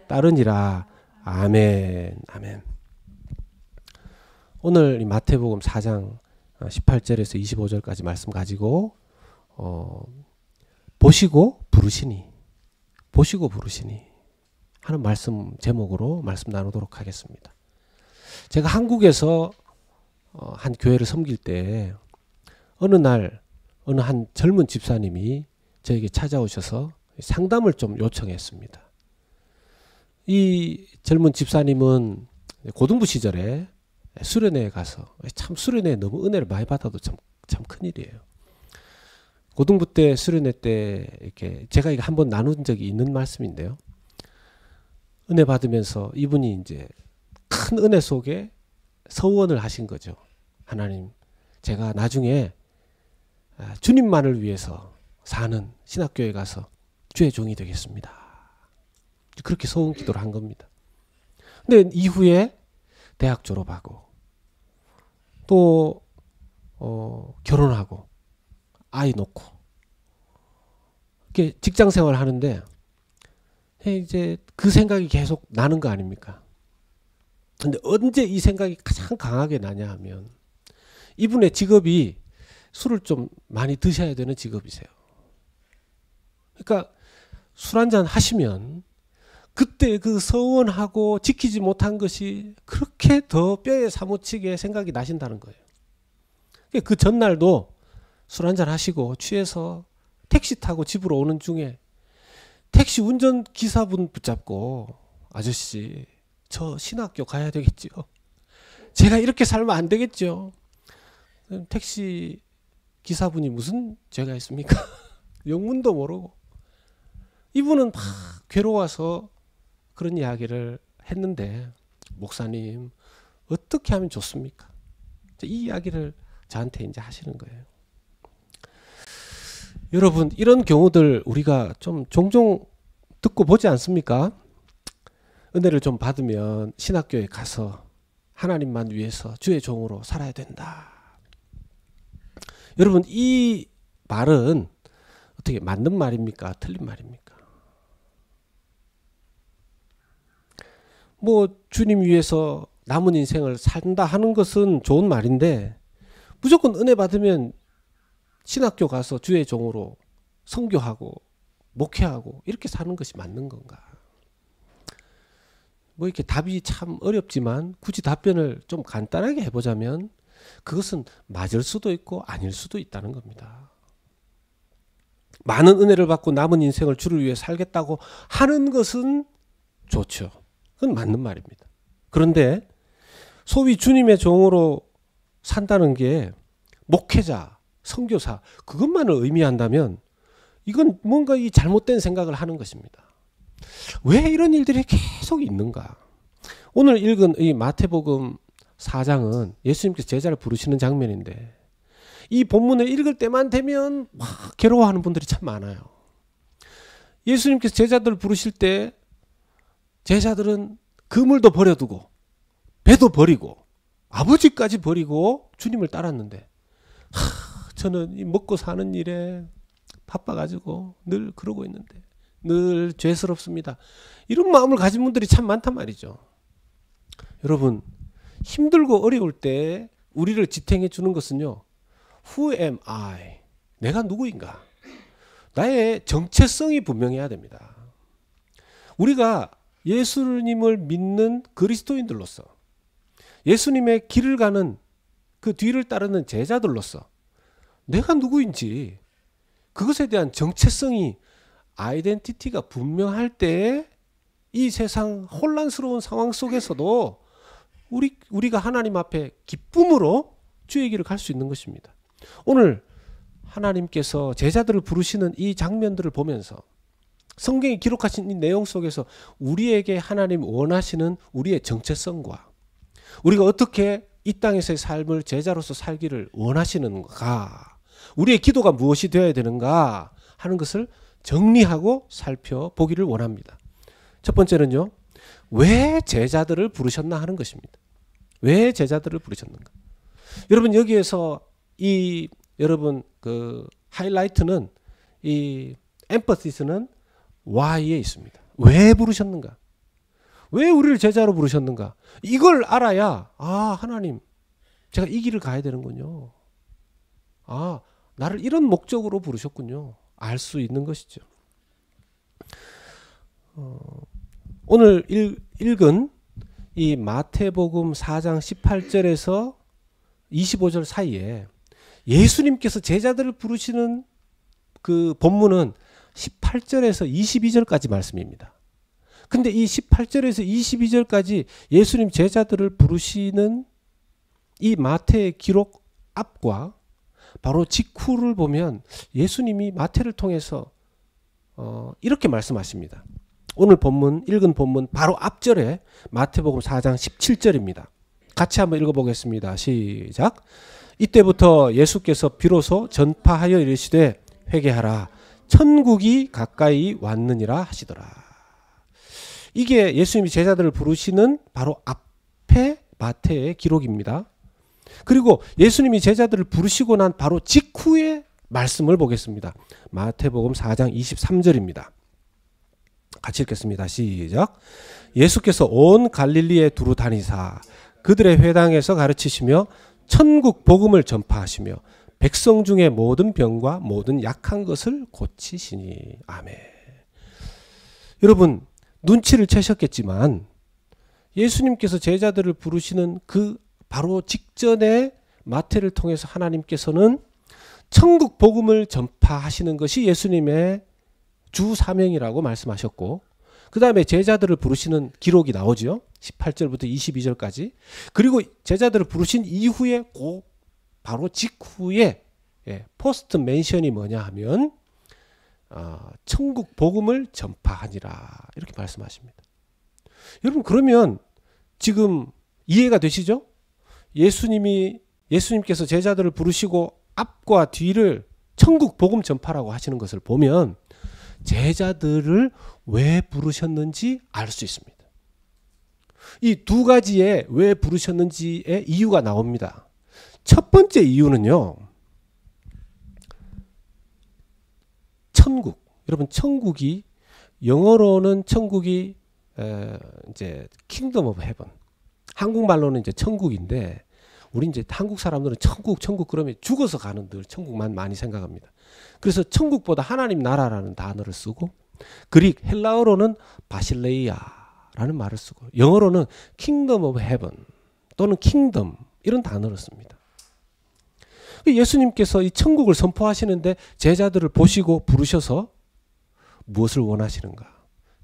따르니라. 아멘. 아멘. 오늘 이 마태복음 4장 18절에서 25절까지 말씀 가지고 보시고 부르시니 하는 말씀 제목으로 말씀 나누도록 하겠습니다. 제가 한국에서 한 교회를 섬길 때 어느 날 어느 한 젊은 집사님이 저에게 찾아오셔서 상담을 좀 요청했습니다. 이 젊은 집사님은 고등부 시절에 수련회에 가서 참 수련회에 너무 은혜를 많이 받아도 참 큰일이에요. 고등부 때 수련회 때 이렇게 제가 이거 한번 나눈 적이 있는 말씀인데요. 은혜 받으면서 이분이 이제 큰 은혜 속에 서원을 하신 거죠. 하나님, 제가 나중에 주님만을 위해서 사는 신학교에 가서 주의 종이 되겠습니다. 그렇게 소원 기도를 한 겁니다. 근데 이후에 대학 졸업하고 또 결혼하고 아이 놓고 이렇게 직장 생활을 하는데 이제 그 생각이 계속 나는 거 아닙니까? 근데 언제 이 생각이 가장 강하게 나냐 하면 이분의 직업이 술을 좀 많이 드셔야 되는 직업이세요. 그러니까 술 한잔 하시면 그때 그 서원하고 지키지 못한 것이 그렇게 더 뼈에 사무치게 생각이 나신다는 거예요. 그 전날도 술 한잔 하시고 취해서 택시 타고 집으로 오는 중에 택시 운전기사분 붙잡고 아저씨 저 신학교 가야 되겠죠. 제가 이렇게 살면 안 되겠죠. 택시 기사분이 무슨 죄가 있습니까? 영문도 모르고 이분은 막 괴로워서 그런 이야기를 했는데 목사님 어떻게 하면 좋습니까? 이 이야기를 저한테 이제 하시는 거예요. 여러분 이런 경우들 우리가 좀 종종 듣고 보지 않습니까? 은혜를 좀 받으면 신학교에 가서 하나님만 위해서 주의 종으로 살아야 된다. 여러분 이 말은 어떻게 맞는 말입니까? 틀린 말입니까? 뭐 주님 위해서 남은 인생을 산다 하는 것은 좋은 말인데 무조건 은혜 받으면 신학교 가서 주의 종으로 선교하고 목회하고 이렇게 사는 것이 맞는 건가? 뭐 이렇게 답이 참 어렵지만 굳이 답변을 좀 간단하게 해보자면 그것은 맞을 수도 있고 아닐 수도 있다는 겁니다. 많은 은혜를 받고 남은 인생을 주를 위해 살겠다고 하는 것은 좋죠. 그건 맞는 말입니다. 그런데 소위 주님의 종으로 산다는 게 목회자, 선교사 그것만을 의미한다면 이건 뭔가 이 잘못된 생각을 하는 것입니다. 왜 이런 일들이 계속 있는가? 오늘 읽은 이 마태복음 4장은 예수님께서 제자를 부르시는 장면인데 이 본문을 읽을 때만 되면 막 괴로워하는 분들이 참 많아요. 예수님께서 제자들을 부르실 때 제자들은 그물도 버려두고 배도 버리고 아버지까지 버리고 주님을 따랐는데 저는 이 먹고 사는 일에 바빠가지고 늘 그러고 있는데 늘 죄스럽습니다. 이런 마음을 가진 분들이 참 많단 말이죠. 여러분 힘들고 어려울 때 우리를 지탱해 주는 것은요. Who am I? 내가 누구인가? 나의 정체성이 분명해야 됩니다. 우리가 예수님을 믿는 그리스도인들로서 예수님의 길을 가는 그 뒤를 따르는 제자들로서 내가 누구인지 그것에 대한 정체성이 아이덴티티가 분명할 때 이 세상 혼란스러운 상황 속에서도 우리가 하나님 앞에 기쁨으로 주의 길을 갈 수 있는 것입니다. 오늘 하나님께서 제자들을 부르시는 이 장면들을 보면서 성경이 기록하신 이 내용 속에서 우리에게 하나님 원하시는 우리의 정체성과 우리가 어떻게 이 땅에서의 삶을 제자로서 살기를 원하시는가, 우리의 기도가 무엇이 되어야 되는가 하는 것을 정리하고 살펴보기를 원합니다. 첫 번째는요, 왜 제자들을 부르셨나 하는 것입니다. 왜 제자들을 부르셨는가? 여러분 여기에서 여러분 그 하이라이트는 이 엠퍼시스는 why에 있습니다. 왜 부르셨는가? 왜 우리를 제자로 부르셨는가? 이걸 알아야 하나님 제가 이 길을 가야 되는군요. 나를 이런 목적으로 부르셨군요. 알 수 있는 것이죠. 오늘 읽은 이 마태복음 4장 18절에서 25절 사이에 예수님께서 제자들을 부르시는 그 본문은 18절에서 22절까지 말씀입니다. 근데 이 18절에서 22절까지 예수님 제자들을 부르시는 이 마태의 기록 앞과 바로 직후를 보면 예수님이 마태를 통해서 이렇게 말씀하십니다. 오늘 본문 읽은 본문 바로 앞절에 마태복음 4장 17절입니다. 같이 한번 읽어보겠습니다. 시작. 이때부터 예수께서 비로소 전파하여 이르시되 회개하라 천국이 가까이 왔느니라 하시더라. 이게 예수님이 제자들을 부르시는 바로 앞에 마태의 기록입니다. 그리고 예수님이 제자들을 부르시고 난 바로 직후의 말씀을 보겠습니다. 마태복음 4장 23절입니다. 같이 읽겠습니다. 시작. 예수께서 온 갈릴리에 두루 다니사 그들의 회당에서 가르치시며 천국 복음을 전파하시며 백성 중에 모든 병과 모든 약한 것을 고치시니. 아멘. 여러분 눈치를 채셨겠지만 예수님께서 제자들을 부르시는 그 바로 직전에 마태를 통해서 하나님께서는 천국 복음을 전파하시는 것이 예수님의 주 사명이라고 말씀하셨고, 그 다음에 제자들을 부르시는 기록이 나오죠. 18절부터 22절까지. 그리고 제자들을 부르신 이후에 바로 직후에 포스트 멘션이 뭐냐 하면 천국 복음을 전파하니라 이렇게 말씀하십니다. 여러분 그러면 지금 이해가 되시죠? 예수님께서 제자들을 부르시고 앞과 뒤를 천국 복음 전파라고 하시는 것을 보면 제자들을 왜 부르셨는지 알 수 있습니다. 이 두 가지의 왜 부르셨는지의 이유가 나옵니다. 첫 번째 이유는요. 천국. 여러분 천국이 영어로는 천국이 이제 킹덤 오브 헤븐. 한국말로는 이제 천국인데 우리 이제 한국 사람들은 천국 그러면 죽어서 가는 늘 천국만 많이 생각합니다. 그래서 천국보다 하나님 나라라는 단어를 쓰고 그릭 헬라어로는 바실레이아라는 말을 쓰고 영어로는 킹덤 오브 헤븐 또는 킹덤 이런 단어를 씁니다. 예수님께서 이 천국을 선포하시는데 제자들을 보시고 부르셔서 무엇을 원하시는가?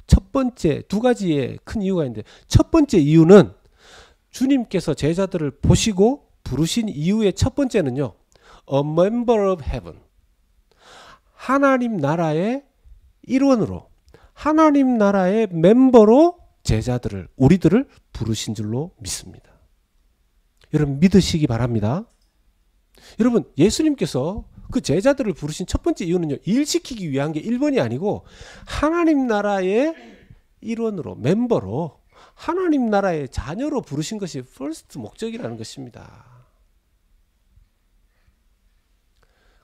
첫 번째 두 가지의 큰 이유가 있는데 첫 번째 이유는 주님께서 제자들을 보시고 부르신 이유의 첫 번째는요. A member of heaven. 하나님 나라의 일원으로 하나님 나라의 멤버로 제자들을 우리들을 부르신 줄로 믿습니다. 여러분 믿으시기 바랍니다. 여러분 예수님께서 그 제자들을 부르신 첫 번째 이유는요. 일시키기 위한 게 1번이 아니고 하나님 나라의 일원으로 멤버로 하나님 나라의 자녀로 부르신 것이 first 목적이라는 것입니다.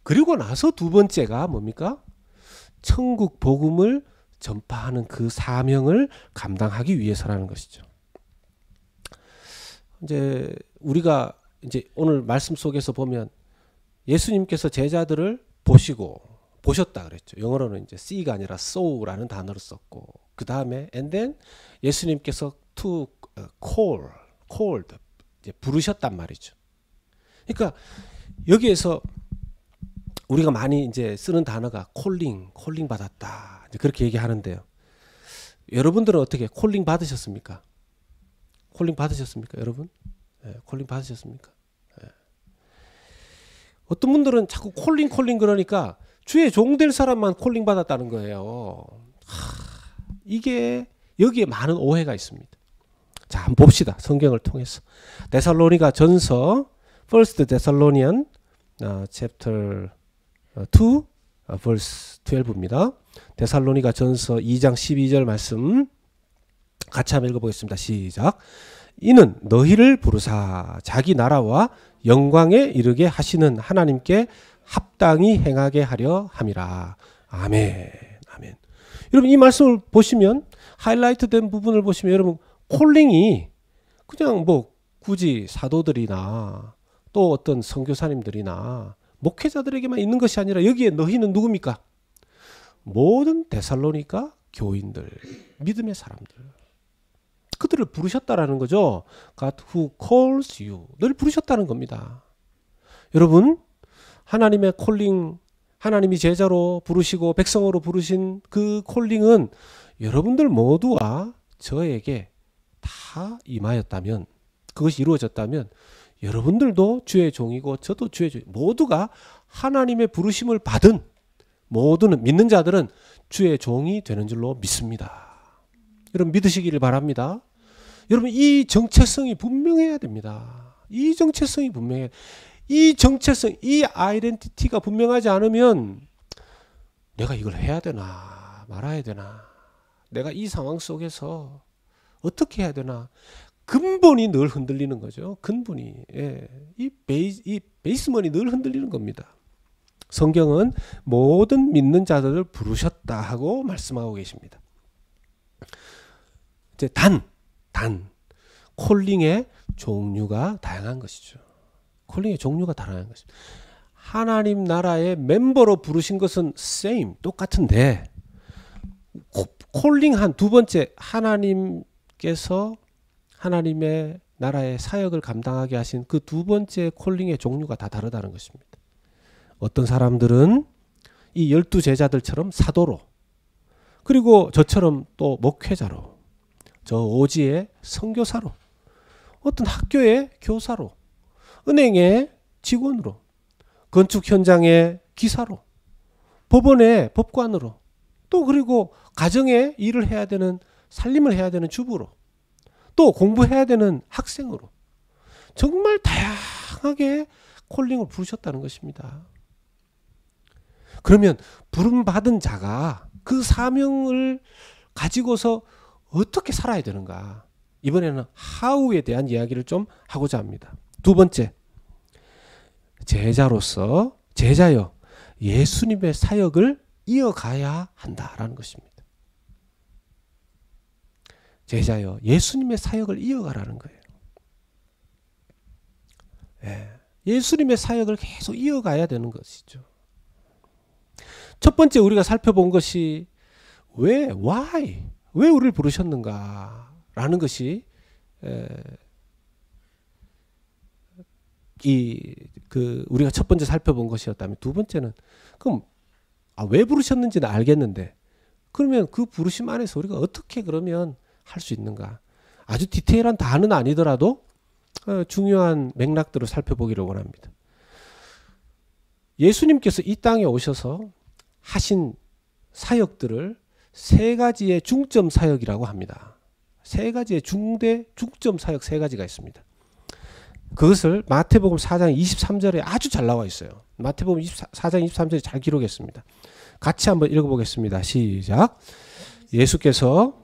그리고 나서 두 번째가 뭡니까? 천국 복음을 전파하는 그 사명을 감당하기 위해서라는 것이죠. 이제 우리가 이제 오늘 말씀 속에서 보면 예수님께서 제자들을 보셨다 그랬죠. 영어로는 이제 see가 아니라 saw라는 단어를 썼고 그 다음에 and then 예수님께서 to called 이제 부르셨단 말이죠. 그러니까 여기에서 우리가 많이 이제 쓰는 단어가 콜링 받았다 이제 그렇게 얘기하는데요. 여러분들은 어떻게 콜링 받으셨습니까? 콜링 받으셨습니까, 여러분? 콜링 받으셨습니까? 어떤 분들은 자꾸 콜링 그러니까 주의 종 될 사람만 콜링 받았다는 거예요. 이게 여기에 많은 오해가 있습니다. 자, 한번 봅시다. 성경을 통해서. 데살로니가 전서 First Thessalonian chapter 2 verse 12입니다. 데살로니가 전서 2장 12절 말씀 같이 한번 읽어보겠습니다. 시작. 이는 너희를 부르사 자기 나라와 영광에 이르게 하시는 하나님께 합당히 행하게 하려 함이라. 아멘. 아멘. 여러분 이 말씀을 보시면 하이라이트 된 부분을 보시면 여러분 콜링이 그냥 뭐 굳이 사도들이나 또 어떤 선교사님들이나 목회자들에게만 있는 것이 아니라 여기에 너희는 누굽니까? 모든 데살로니가 교인들, 믿음의 사람들, 그들을 부르셨다라는 거죠. God who calls you, 늘 부르셨다는 겁니다. 여러분, 하나님의 콜링, 하나님이 제자로 부르시고 백성으로 부르신 그 콜링은 여러분들 모두와 저에게 다 임하였다면, 그것이 이루어졌다면 여러분들도 주의 종이고 저도 주의 종, 모두가 하나님의 부르심을 받은 모두는, 믿는 자들은 주의 종이 되는 줄로 믿습니다. 여러분 믿으시기를 바랍니다. 여러분 이 정체성이 분명해야 됩니다. 이 정체성이 분명해. 이 정체성, 이 아이덴티티가 분명하지 않으면 내가 이걸 해야 되나 말아야 되나, 내가 이 상황 속에서 어떻게 해야 되나, 근본이 늘 흔들리는 거죠. 근본이. 예. 이 베이스먼이 늘 흔들리는 겁니다. 성경은 모든 믿는 자들을 부르셨다 하고 말씀하고 계십니다. 이제 콜링의 종류가 다양한 것이죠. 콜링의 종류가 다양한 것이죠. 하나님 나라의 멤버로 부르신 것은 same, 똑같은데 콜링한 두 번째, 하나님께서 하나님의 나라의 사역을 감당하게 하신 그 두 번째 콜링의 종류가 다 다르다는 것입니다. 어떤 사람들은 이 12제자들처럼 사도로, 그리고 저처럼 또 목회자로, 저 오지의 선교사로, 어떤 학교의 교사로, 은행의 직원으로, 건축 현장의 기사로, 법원의 법관으로, 또 그리고 가정에 일을 해야 되는, 살림을 해야 되는 주부로, 또 공부해야 되는 학생으로, 정말 다양하게 콜링을 부르셨다는 것입니다. 그러면 부름받은 자가 그 사명을 가지고서 어떻게 살아야 되는가? 이번에는 how에 대한 이야기를 좀 하고자 합니다. 두 번째, 제자여 예수님의 사역을 이어가야 한다라는 것입니다. 제자여 예수님의 사역을 이어가라는 거예요. 예수님의 사역을 계속 이어가야 되는 것이죠. 첫 번째 우리가 살펴본 것이 왜 우리를 부르셨는가 라는 것이 우리가 첫 번째 살펴본 것이었다면, 두 번째는 그럼 왜 부르셨는지는 알겠는데 그러면 그 부르심 안에서 우리가 어떻게 그러면 할 수 있는가, 아주 디테일한 다는 아니더라도 중요한 맥락들을 살펴보기를 원합니다. 예수님께서 이 땅에 오셔서 하신 사역들을 세 가지의 중점 사역이라고 합니다. 세 가지의 중점 사역 세 가지가 있습니다. 그것을 마태복음 4장 23절에 아주 잘 나와 있어요. 마태복음 4장 23절에 잘 기록했습니다. 같이 한번 읽어보겠습니다. 시작. 예수께서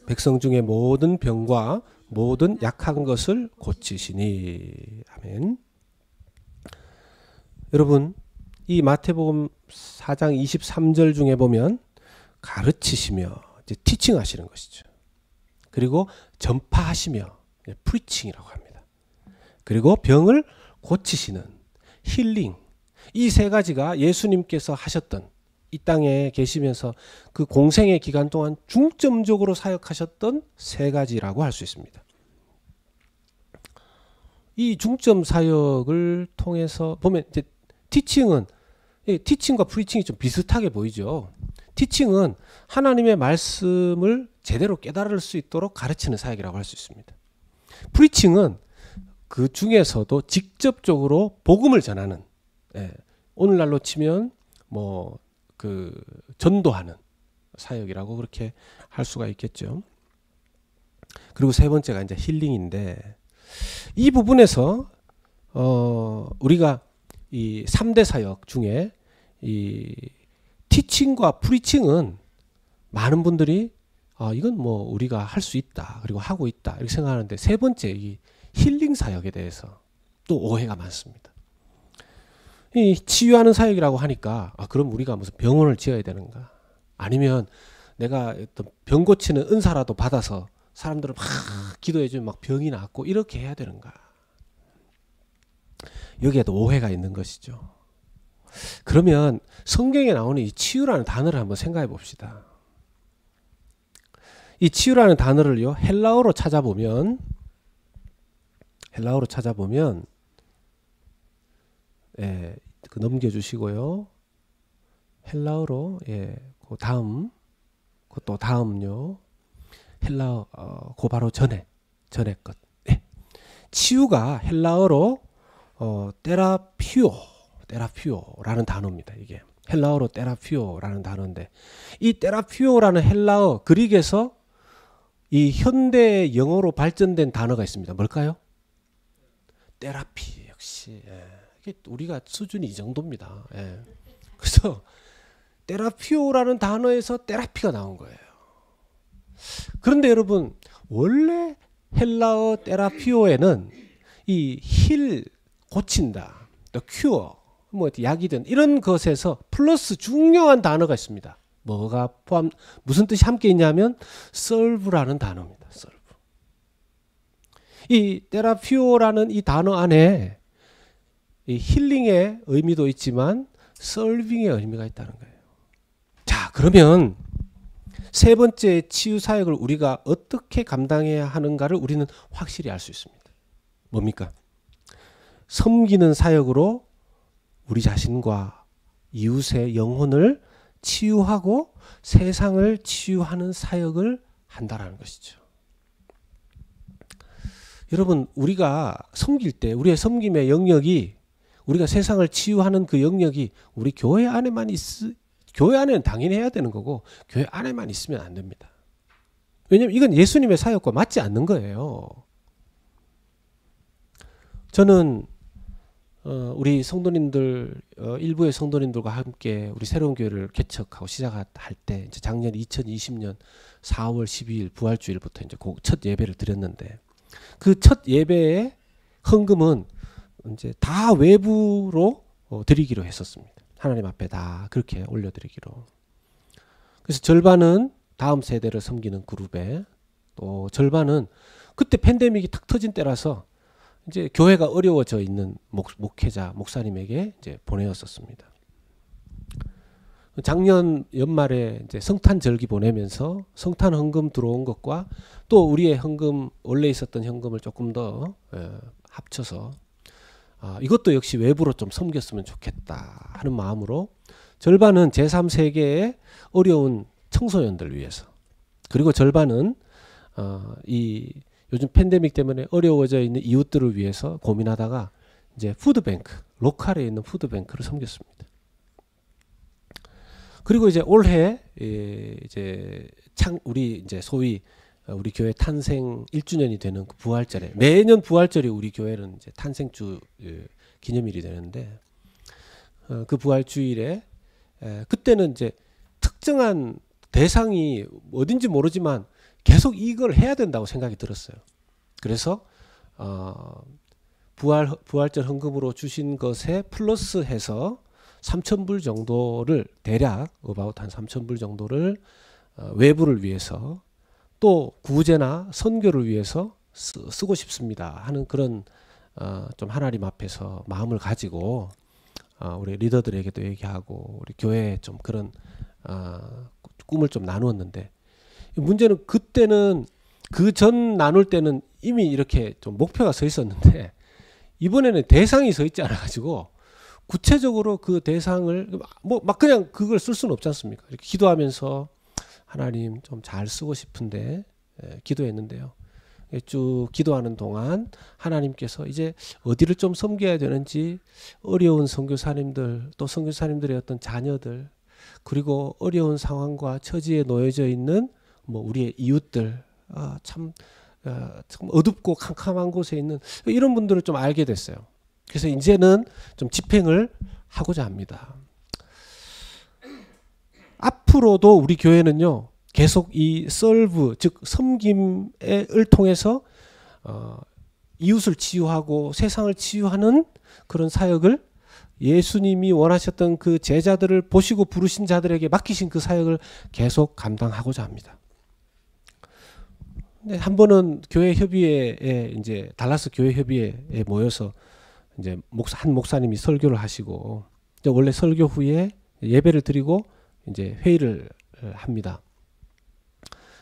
백성 중에 모든 병과 모든 약한 것을 고치시니. 아멘. 여러분, 이 마태복음 4장 23절 중에 보면 가르치시며, 이제 티칭 하시는 것이죠. 그리고 전파하시며, 프리칭이라고 합니다. 그리고 병을 고치시는 힐링, 이 세 가지가 예수님께서 하셨던, 이 땅에 계시면서 그 공생의 기간 동안 중점적으로 사역하셨던 세 가지라고 할 수 있습니다. 이 중점 사역을 통해서 보면 이제 티칭과 프리칭이 좀 비슷하게 보이죠. 티칭은 하나님의 말씀을 제대로 깨달을 수 있도록 가르치는 사역이라고 할 수 있습니다. 프리칭은 그 중에서도 직접적으로 복음을 전하는, 오늘날로 치면 전도하는 사역이라고 그렇게 할 수가 있겠죠. 그리고 세 번째가 이제 힐링인데, 이 부분에서 우리가 이 3대 사역 중에 이 티칭과 프리칭은 많은 분들이 이건 우리가 할 수 있다, 그리고 하고 있다, 이렇게 생각하는데, 세 번째 이 힐링 사역에 대해서 또 오해가 많습니다. 이 치유하는 사역이라고 하니까 그럼 우리가 무슨 병원을 지어야 되는가? 아니면 내가 어떤 병 고치는 은사라도 받아서 사람들을 막 기도해주면 막 병이 낫고 이렇게 해야 되는가? 여기에도 오해가 있는 것이죠. 그러면 성경에 나오는 이 치유라는 단어를 한번 생각해 봅시다. 이 치유라는 단어를요, 헬라어로 찾아보면 그 넘겨주시고요. 헬라어로 그 또 다음요. 헬라어 그 바로 전에 것. 치유가 헬라어로 테라피오라는 단어입니다. 이게 헬라어로 테라피오라는 단어인데, 이 테라피오라는 헬라어 그릭에서 이 현대 영어로 발전된 단어가 있습니다. 뭘까요? 테라피. 역시 우리가 수준이 이 정도입니다. 그래서 테라피오라는 단어에서 테라피가 나온 거예요. 그런데 여러분, 원래 헬라어 테라피오에는 이 힐, 고친다, 또 큐어, 뭐 약이든 이런 것에서 플러스 중요한 단어가 있습니다. 뭐가 무슨 뜻이 함께 있냐면 solve라는 단어입니다. solve. 이 테라피오라는 이 단어 안에 이 힐링의 의미도 있지만 solving의 의미가 있다는 거예요. 자, 그러면 세 번째 치유 사역을 우리가 어떻게 감당해야 하는가를 우리는 확실히 알 수 있습니다. 뭡니까? 섬기는 사역으로 우리 자신과 이웃의 영혼을 치유하고 세상을 치유하는 사역을 한다라는 것이죠. 여러분, 우리가 섬길 때 우리의 섬김의 영역이, 우리가 세상을 치유하는 그 영역이 우리 교회 안에만 교회 안에는 당연히 해야 되는 거고 교회 안에만 있으면 안 됩니다. 왜냐하면 이건 예수님의 사역과 맞지 않는 거예요. 저는 우리 성도님들, 일부의 성도님들과 함께 우리 새로운 교회를 개척하고 시작할 때, 이제 작년 2020년 4월 12일 부활주일부터 이제 첫 예배를 드렸는데, 그 첫 예배의 헌금은 이제 다 외부로 드리기로 했었습니다. 하나님 앞에 다 그렇게 올려드리기로. 그래서 절반은 다음 세대를 섬기는 그룹에, 또 절반은 그때 팬데믹이 탁 터진 때라서 이제 교회가 어려워져 있는 목회자, 목사님에게 이제 보내었었습니다. 작년 연말에 이제 성탄 절기 보내면서 성탄 헌금 들어온 것과 또 우리의 헌금, 원래 있었던 현금을 조금 더 합쳐서 이것도 역시 외부로 좀 섬겼으면 좋겠다 하는 마음으로 절반은 제3세계의 어려운 청소년들 위해서, 그리고 절반은 이 요즘 팬데믹 때문에 어려워져 있는 이웃들을 위해서 고민하다가 이제 푸드뱅크, 로컬에 있는 푸드뱅크를 섬겼습니다. 그리고 이제 올해 이제 우리 이제 소위 우리 교회 탄생 1주년이 되는 그 부활절에, 매년 부활절이 우리 교회는 이제 탄생주 기념일이 되는데, 그 부활주일에 그때는 이제 특정한 대상이 어딘지 모르지만 계속 이걸 해야 된다고 생각이 들었어요. 그래서 부활절 헌금으로 주신 것에 플러스해서 3,000불 정도를, 대략 about 한 3,000불 정도를 외부를 위해서, 또 구제나 선교를 위해서 쓰고 싶습니다 하는 그런 좀 하나님 앞에서 마음을 가지고 우리 리더들에게도 얘기하고 우리 교회에 좀 그런 꿈을 좀 나누었는데, 문제는 그때는 그 전 나눌 때는 이미 이렇게 좀 목표가 서 있었는데, 이번에는 대상이 서 있지 않아 가지고 구체적으로 그 대상을 막 그냥 그걸 쓸 수는 없지 않습니까? 이렇게 기도하면서 하나님 좀 잘 쓰고 싶은데 기도했는데요. 쭉 기도하는 동안 하나님께서 이제 어디를 좀 섬겨야 되는지, 어려운 선교사님들, 또 선교사님들의 어떤 자녀들, 그리고 어려운 상황과 처지에 놓여져 있는 뭐 우리의 이웃들, 참 어둡고 캄캄한 곳에 있는 이런 분들을 좀 알게 됐어요. 그래서 이제는 좀 집행을 하고자 합니다. 앞으로도 우리 교회는요, 계속 이 설브, 즉 섬김을 통해서 이웃을 치유하고 세상을 치유하는 그런 사역을 예수님이 원하셨던 그 제자들을 보시고 부르신 자들에게 맡기신 그 사역을 계속 감당하고자 합니다. 근데 한 번은 교회 협의회에 이제 달라스 교회 협의회에 모여서 이제 한 목사님이 설교를 하시고 원래 설교 후에 예배를 드리고 이제 회의를 합니다.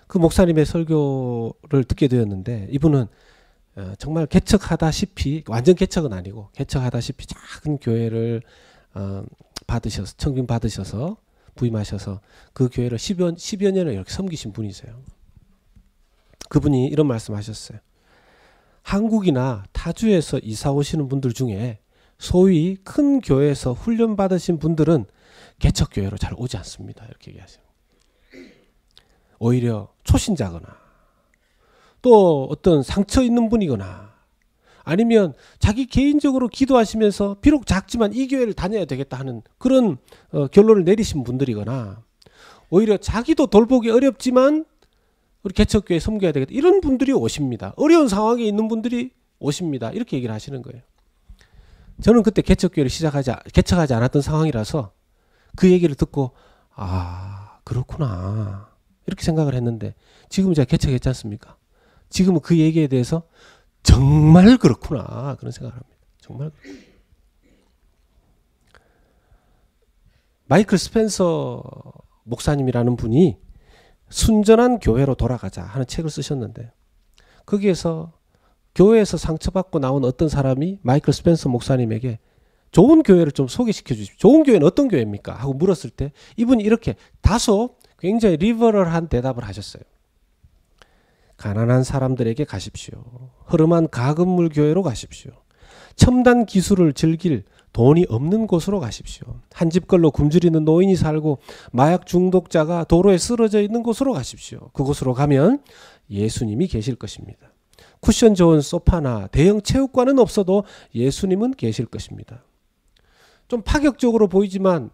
그 목사님의 설교를 듣게 되었는데 이분은 정말 개척하다시피 완전 개척은 아니고 개척하다시피 작은 교회를 받으셔서 청빙 받으셔서 부임하셔서 그 교회를 10여 년을 이렇게 섬기신 분이세요. 그분이 이런 말씀하셨어요. 한국이나 타주에서 이사 오시는 분들 중에 소위 큰 교회에서 훈련 받으신 분들은 개척 교회로 잘 오지 않습니다. 이렇게 얘기하세요. 오히려 초신자거나 또 어떤 상처 있는 분이거나 아니면 자기 개인적으로 기도하시면서 비록 작지만 이 교회를 다녀야 되겠다 하는 그런 결론을 내리신 분들이거나 오히려 자기도 돌보기 어렵지만 우리 개척교회 섬겨야 되겠다 이런 분들이 오십니다. 어려운 상황에 있는 분들이 오십니다. 이렇게 얘기를 하시는 거예요. 저는 그때 개척교회를 개척하지 않았던 상황이라서 그 얘기를 듣고 아 그렇구나 이렇게 생각을 했는데 지금은 제가 개척했지 않습니까? 지금은 그 얘기에 대해서 정말 그렇구나 그런 생각을 합니다. 정말 마이클 스펜서 목사님이라는 분이 순전한 교회로 돌아가자 하는 책을 쓰셨는데 거기에서 교회에서 상처받고 나온 어떤 사람이 마이클 스펜서 목사님에게 좋은 교회를 좀 소개시켜 주십시오. 좋은 교회는 어떤 교회입니까? 하고 물었을 때 이분이 이렇게 다소 굉장히 리버럴한 대답을 하셨어요. 가난한 사람들에게 가십시오. 허름한 가건물 교회로 가십시오. 첨단 기술을 즐길 돈이 없는 곳으로 가십시오. 한 집걸로 굶주리는 노인이 살고 마약 중독자가 도로에 쓰러져 있는 곳으로 가십시오. 그곳으로 가면 예수님이 계실 것입니다. 쿠션 좋은 소파나 대형 체육관은 없어도 예수님은 계실 것입니다. 좀 파격적으로 보이지만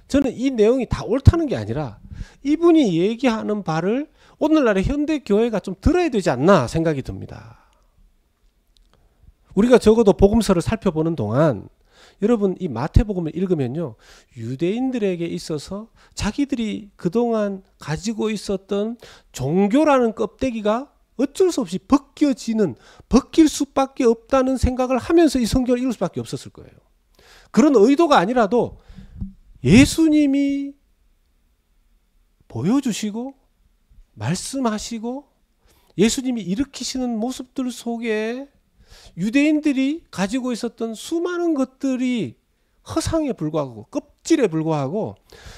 저는 이 내용이 다 옳다는 게 아니라 이분이 얘기하는 바를 오늘날의 현대 교회가 좀 들어야 되지 않나 생각이 듭니다. 우리가 적어도 복음서를 살펴보는 동안 여러분 이 마태복음을 읽으면요. 유대인들에게 있어서 자기들이 그동안 가지고 있었던 종교라는 껍데기가 어쩔 수 없이 벗길 수밖에 없다는 생각을 하면서 이 성경을 읽을 수밖에 없었을 거예요. 그런 의도가 아니라도 예수님이 보여주시고 말씀하시고 예수님이 일으키시는 모습들 속에 유대인들이 가지고 있었던 수많은 것들이 허상에 불과하고 껍질에 불과하고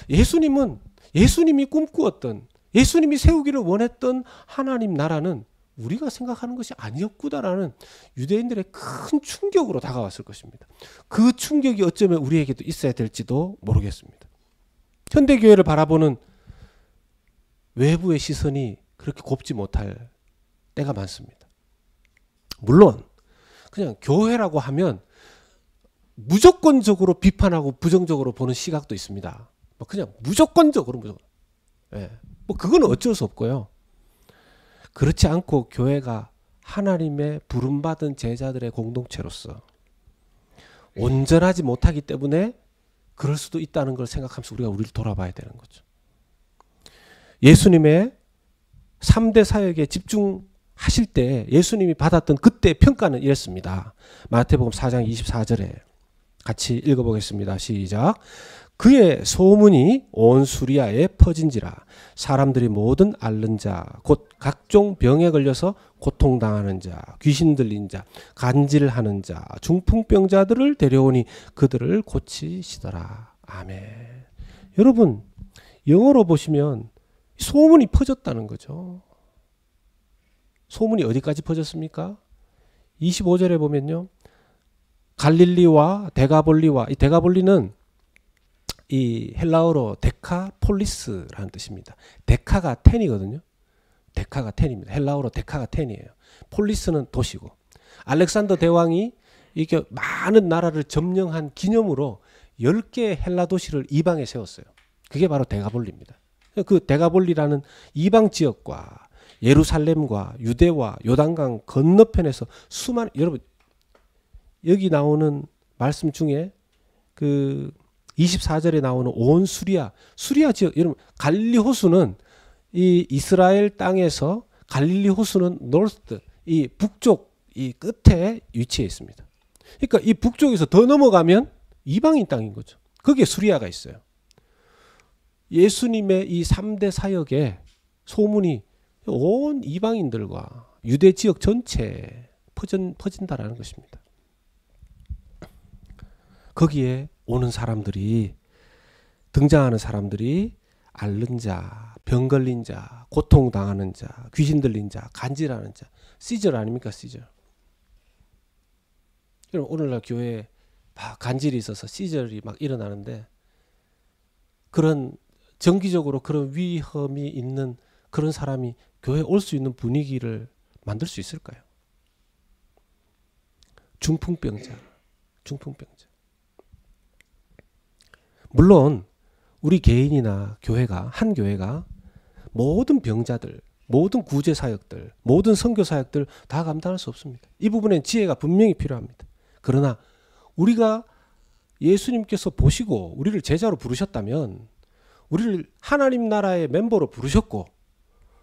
예수님이 꿈꾸었던 예수님이 세우기를 원했던 하나님 나라는 우리가 생각하는 것이 아니었구나라는 유대인들의 큰 충격으로 다가왔을 것입니다. 그 충격이 어쩌면 우리에게도 있어야 될지도 모르겠습니다. 현대교회를 바라보는 외부의 시선이 그렇게 곱지 못할 때가 많습니다. 물론 그냥 교회라고 하면 무조건적으로 비판하고 부정적으로 보는 시각도 있습니다. 그냥 무조건적으로. 예. 그건 어쩔 수 없고요. 그렇지 않고 교회가 하나님의 부름받은 제자들의 공동체로서 온전하지 못하기 때문에 그럴 수도 있다는 걸 생각하면서 우리가 우리를 돌아봐야 되는 거죠. 예수님의 3대 사역에 집중하실 때 예수님이 받았던 그때 평가는 이랬습니다. 마태복음 4장 24절에 같이 읽어보겠습니다. 시작. 그의 소문이 온 수리아에 퍼진지라 사람들이 모든 앓는 자 곧 각종 병에 걸려서 고통당하는 자 귀신 들린 자 간질하는 자 중풍병자들을 데려오니 그들을 고치시더라. 아멘. 여러분 영어로 보시면 소문이 퍼졌다는 거죠. 소문이 어디까지 퍼졌습니까? 25절에 보면요. 갈릴리와 데가볼리와 이 데가볼리는 이 헬라어로 데카폴리스라는 뜻입니다. 데카가 10이거든요. 데카가 10입니다. 헬라어로 데카가 10이에요. 폴리스는 도시고 알렉산더 대왕이 이렇게 많은 나라를 점령한 기념으로 10개의 헬라 도시를 이방에 세웠어요. 그게 바로 데가볼리입니다. 그 데가볼리라는 이방 지역과 예루살렘과 유대와 요단강 건너편에서 수많은 여러분 여기 나오는 말씀 중에 그 24절에 나오는 온 수리아 지역, 여러분 갈릴리 호수는 이 이스라엘 땅에서 갈릴리 호수는 노스트, 이 북쪽 이 끝에 위치해 있습니다. 그러니까 이 북쪽에서 더 넘어가면 이방인 땅인 거죠. 거기에 수리아가 있어요. 예수님의 이 3대 사역에 소문이 온 이방인들과 유대 지역 전체에 퍼진다라는 것입니다. 거기에 오는 사람들이, 등장하는 사람들이 앓는 자, 병 걸린 자, 고통당하는 자, 귀신 들린 자, 간질하는 자, 시절 아닙니까? 시절. 오늘날 교회에 간질이 있어서 시절이 막 일어나는데, 그런 정기적으로 그런 위험이 있는 그런 사람이 교회에 올 수 있는 분위기를 만들 수 있을까요? 중풍병자. 물론 우리 개인이나 교회가, 한 교회가 모든 병자들, 모든 구제 사역들, 모든 선교 사역들 다 감당할 수 없습니다. 이 부분엔 지혜가 분명히 필요합니다. 그러나 우리가 예수님께서 보시고 우리를 제자로 부르셨다면, 우리를 하나님 나라의 멤버로 부르셨고,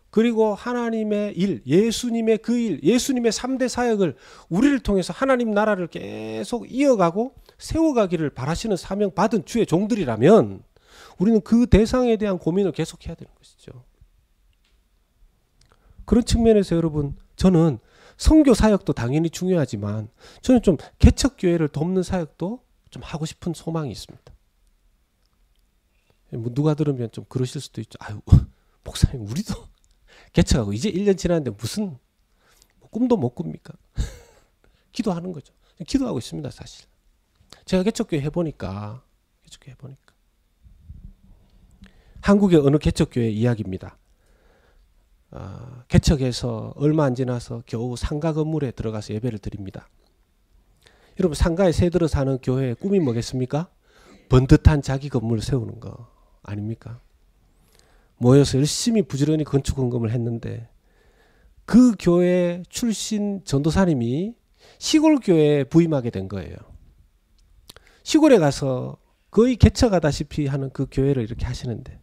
그리고 하나님의 일, 예수님의 그 일, 예수님의 3대 사역을 우리를 통해서 하나님 나라를 계속 이어가고 세워가기를 바라시는 사명 받은 주의 종들이라면, 우리는 그 대상에 대한 고민을 계속해야 되는 것이죠. 그런 측면에서 여러분, 저는 선교 사역도 당연히 중요하지만 저는 좀 개척교회를 돕는 사역도 좀 하고 싶은 소망이 있습니다. 뭐 누가 들으면 좀 그러실 수도 있죠. 아유, 목사님 우리도 개척하고 이제 1년 지났는데 무슨 꿈도 못 꿉니까? 기도하는 거죠. 기도하고 있습니다, 사실. 제가 개척교회 해보니까 한국의 어느 개척교회 이야기입니다. 개척해서 얼마 안 지나서 겨우 상가 건물에 들어가서 예배를 드립니다. 여러분, 상가에 새 들어 사는 교회의 꿈이 뭐겠습니까? 번듯한 자기 건물을 세우는 거 아닙니까? 모여서 열심히 부지런히 건축 헌금을 했는데, 그 교회 출신 전도사님이 시골 교회에 부임하게 된 거예요. 시골에 가서 거의 개척하다시피 하는 그 교회를 이렇게 하시는데,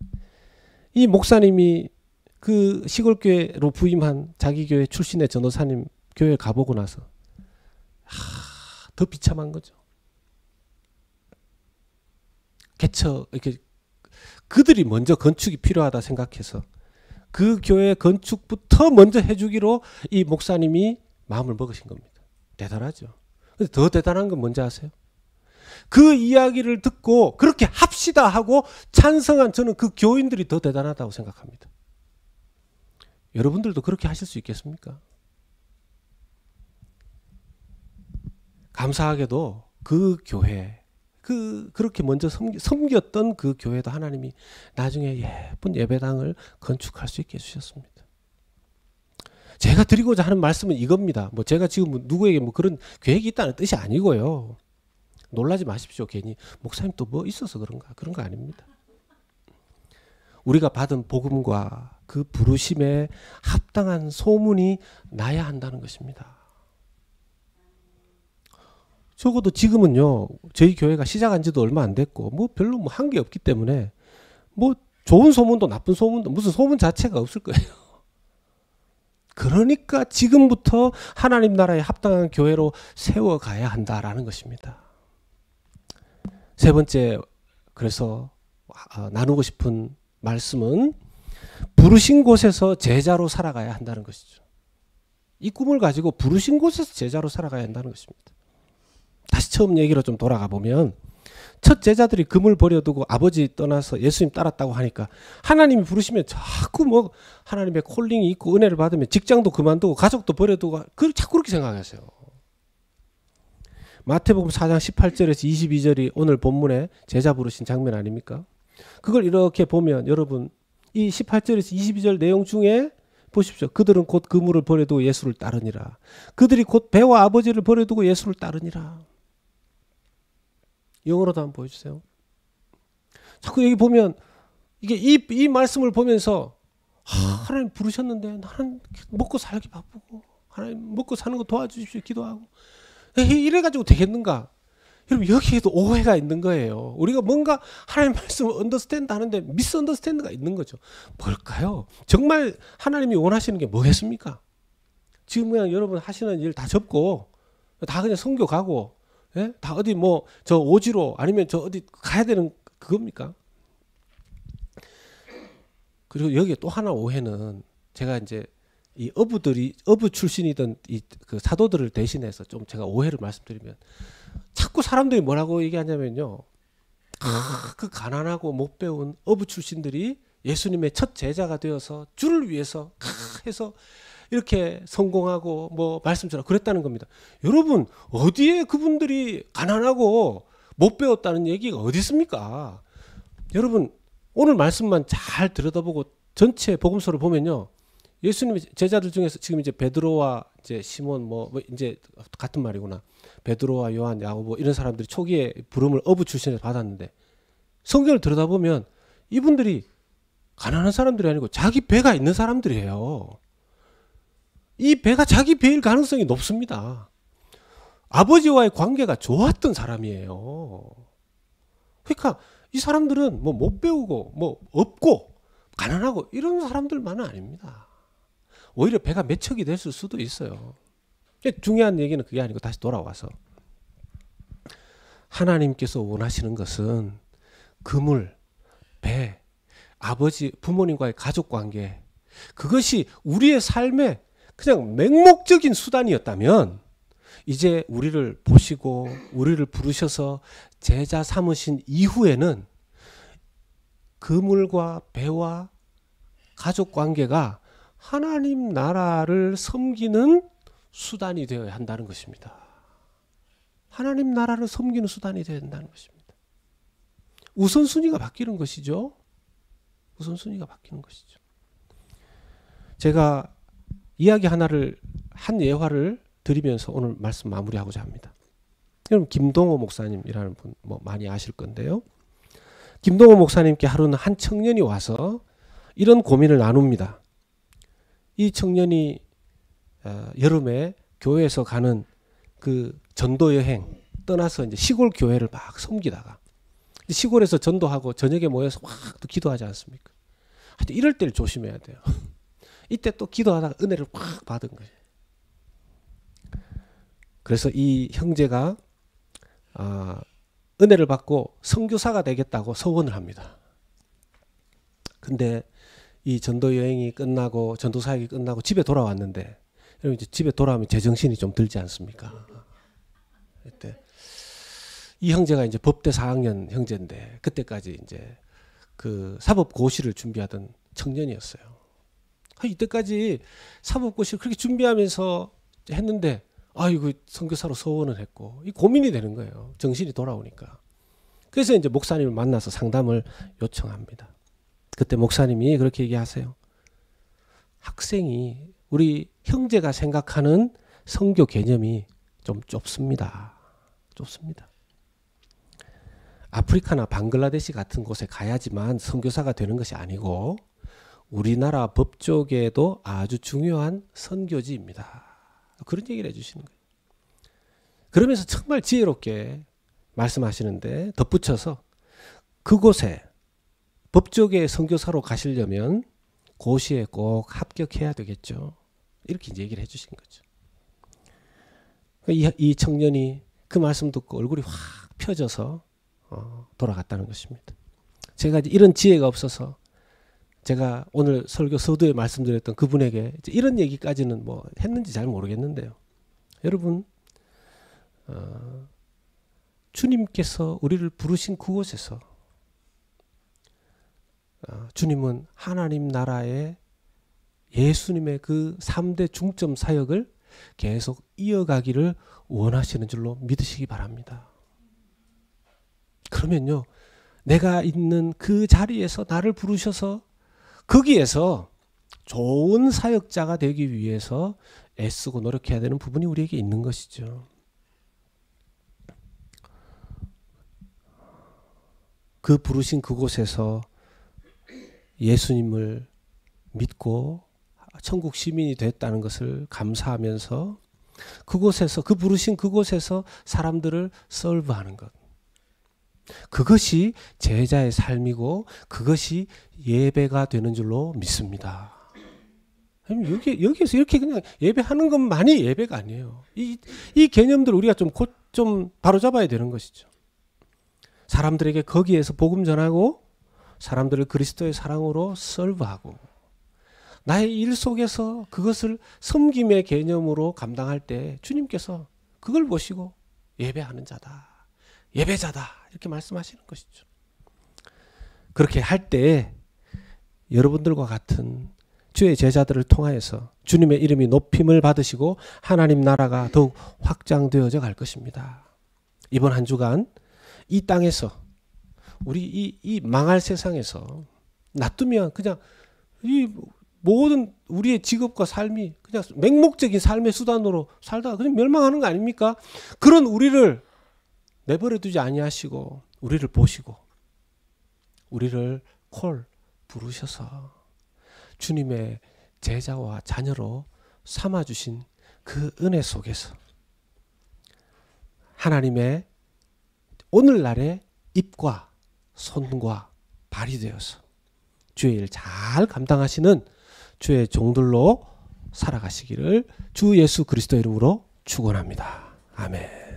이 목사님이 그 시골 교회로 부임한 자기 교회 출신의 전도사님 교회에 가보고 나서 더 비참한 거죠. 개척, 이렇게 그들이 먼저 건축이 필요하다 생각해서 그 교회 건축부터 먼저 해주기로 이 목사님이 마음을 먹으신 겁니다. 대단하죠. 근데 더 대단한 건 뭔지 아세요? 그 이야기를 듣고 그렇게 합시다 하고 찬성한 저는 그 교인들이 더 대단하다고 생각합니다. 여러분들도 그렇게 하실 수 있겠습니까? 감사하게도 그 교회, 그렇게 먼저 섬겼던 그 교회도 하나님이 나중에 예쁜 예배당을 건축할 수 있게 해주셨습니다. 제가 드리고자 하는 말씀은 이겁니다. 뭐 제가 지금 누구에게 뭐 그런 계획이 있다는 뜻이 아니고요. 놀라지 마십시오. 괜히 목사님 또 뭐 있어서 그런가? 그런 거 아닙니다. 우리가 받은 복음과 그 부르심에 합당한 소문이 나야 한다는 것입니다. 적어도 지금은요, 저희 교회가 시작한 지도 얼마 안 됐고, 뭐 별로 뭐 한 게 없기 때문에, 뭐 좋은 소문도 나쁜 소문도 무슨 소문 자체가 없을 거예요. 그러니까 지금부터 하나님 나라에 합당한 교회로 세워가야 한다라는 것입니다. 세 번째, 그래서 나누고 싶은 말씀은 부르신 곳에서 제자로 살아가야 한다는 것이죠. 이 꿈을 가지고 부르신 곳에서 제자로 살아가야 한다는 것입니다. 다시 처음 얘기로 좀 돌아가 보면, 첫 제자들이 금을 버려두고 아버지 떠나서 예수님 따랐다고 하니까 하나님이 부르시면 자꾸 뭐 하나님의 콜링이 있고 은혜를 받으면 직장도 그만두고 가족도 버려두고 자꾸 그렇게 생각하세요. 마태복음 4장 18절에서 22절이 오늘 본문에 제자 부르신 장면 아닙니까? 그걸 이렇게 보면 여러분, 이 18절에서 22절 내용 중에 보십시오. 그들은 곧 그물을 버려두고 예수를 따르니라. 그들이 곧 배와 아버지를 버려두고 예수를 따르니라. 영어로도 한번 보여주세요. 자꾸 여기 보면 이게 이 말씀을 보면서 하나님 부르셨는데 나는 먹고 살기 바쁘고 하나님 먹고 사는 거 도와주십시오 기도하고 이래가지고 되겠는가? 여러분 여기에도 오해가 있는 거예요. 우리가 뭔가 하나님 말씀을 언더스탠드 하는데 미스언더스탠드가 있는 거죠. 뭘까요? 정말 하나님이 원하시는 게 뭐겠습니까? 지금 그냥 여러분 하시는 일 다 접고 다 그냥 선교 가고, 예? 다 어디 뭐 저 오지로 아니면 저 어디 가야 되는 그겁니까? 그리고 여기에 또 하나 오해는, 제가 이제 이 어부 출신이던 이 그 사도들을 대신해서 좀 제가 오해를 말씀드리면, 자꾸 사람들이 뭐라고 얘기하냐면요, 그 가난하고 못 배운 어부 출신들이 예수님의 첫 제자가 되어서 주를 위해서 해서 이렇게 성공하고 뭐 말씀처럼 그랬다는 겁니다. 여러분 어디에 그분들이 가난하고 못 배웠다는 얘기가 어디 있습니까? 여러분 오늘 말씀만 잘 들여다보고 전체 복음서를 보면요, 예수님의 제자들 중에서 지금 이제 베드로와 이제 시몬 뭐 이제 같은 말이구나. 베드로와 요한, 야고보 이런 사람들이 초기에 부름을 어부 출신에서 받았는데, 성경을 들여다보면 이분들이 가난한 사람들이 아니고 자기 배가 있는 사람들이에요. 이 배가 자기 배일 가능성이 높습니다. 아버지와의 관계가 좋았던 사람이에요. 그러니까 이 사람들은 뭐 못 배우고 뭐 없고 가난하고 이런 사람들만은 아닙니다. 오히려 배가 몇 척이 됐을 수도 있어요. 중요한 얘기는 그게 아니고 다시 돌아와서, 하나님께서 원하시는 것은 그물, 배, 아버지, 부모님과의 가족관계, 그것이 우리의 삶의 그냥 맹목적인 수단이었다면, 이제 우리를 보시고 우리를 부르셔서 제자 삼으신 이후에는 그물과 배와 가족관계가 하나님 나라를 섬기는 수단이 되어야 한다는 것입니다. 하나님 나라를 섬기는 수단이 되어야 한다는 것입니다. 우선순위가 바뀌는 것이죠. 우선순위가 바뀌는 것이죠. 제가 이야기 한 예화를 드리면서 오늘 말씀 마무리하고자 합니다. 여러분 김동호 목사님이라는 분 뭐 많이 아실 건데요. 김동호 목사님께 하루는 한 청년이 와서 이런 고민을 나눕니다. 이 청년이 여름에 교회에서 가는 그 전도 여행 떠나서 이제 시골 교회를 막 섬기다가, 시골에서 전도하고 저녁에 모여서 막 또 기도하지 않습니까? 하여튼 이럴 때를 조심해야 돼요. 이때 또 기도하다가 은혜를 확 받은 거예요. 그래서 이 형제가 은혜를 받고 선교사가 되겠다고 서원을 합니다. 근데 이 전도 여행이 끝나고 전도 사역이 끝나고 집에 돌아왔는데, 여러분 이제 집에 돌아오면 제정신이 좀 들지 않습니까? 그때 이 형제가 이제 법대 4학년 형제인데, 그때까지 이제 그 사법고시를 준비하던 청년이었어요. 이때까지 사법고시를 그렇게 준비하면서 했는데, 아이고 선교사로 서원을 했고, 이 고민이 되는 거예요. 정신이 돌아오니까. 그래서 이제 목사님을 만나서 상담을 요청합니다. 그때 목사님이 그렇게 얘기하세요. 학생이, 우리 형제가 생각하는 선교 개념이 좀 좁습니다. 좁습니다. 아프리카나 방글라데시 같은 곳에 가야지만 선교사가 되는 것이 아니고, 우리나라 법조계에도 아주 중요한 선교지입니다. 그런 얘기를 해주시는 거예요. 그러면서 정말 지혜롭게 말씀하시는데, 덧붙여서 그곳에 법조계 선교사로 가시려면 고시에 꼭 합격해야 되겠죠. 이렇게 이제 얘기를 해주신 거죠. 이 청년이 그 말씀 듣고 얼굴이 확 펴져서 돌아갔다는 것입니다. 제가 이제 이런 지혜가 없어서 제가 오늘 설교 서두에 말씀드렸던 그분에게 이런 얘기까지는 뭐 했는지 잘 모르겠는데요. 여러분, 주님께서 우리를 부르신 그곳에서 주님은 하나님 나라의 예수님의 그 3대 중점 사역을 계속 이어가기를 원하시는 줄로 믿으시기 바랍니다. 그러면요, 내가 있는 그 자리에서 나를 부르셔서 거기에서 좋은 사역자가 되기 위해서 애쓰고 노력해야 되는 부분이 우리에게 있는 것이죠. 그 부르신 그곳에서 예수님을 믿고 천국 시민이 됐다는 것을 감사하면서 그곳에서 그 부르신 그곳에서 사람들을 서브하는 것. 그것이 제자의 삶이고 그것이 예배가 되는 줄로 믿습니다. 여기에서 이렇게 그냥 예배하는 것만이 예배가 아니에요. 이 개념들을 우리가 좀 바로잡아야 되는 것이죠. 사람들에게 거기에서 복음 전하고 사람들을 그리스도의 사랑으로 서브하고 나의 일 속에서 그것을 섬김의 개념으로 감당할 때 주님께서 그걸 보시고 예배하는 자다, 예배자다 이렇게 말씀하시는 것이죠. 그렇게 할 때 여러분들과 같은 주의 제자들을 통하여서 주님의 이름이 높임을 받으시고 하나님 나라가 더욱 확장되어져 갈 것입니다. 이번 한 주간 이 땅에서 우리 이 망할 세상에서 놔두면 그냥 이 모든 우리의 직업과 삶이 그냥 맹목적인 삶의 수단으로 살다가 그냥 멸망하는 거 아닙니까? 그런 우리를 내버려 두지 아니하시고 우리를 보시고 우리를 부르셔서 주님의 제자와 자녀로 삼아주신 그 은혜 속에서 하나님의 오늘날의 입과 손과 발이 되어서 주의 일 잘 감당하시는 주의 종들로 살아가시기를 주 예수 그리스도 이름으로 축원합니다. 아멘.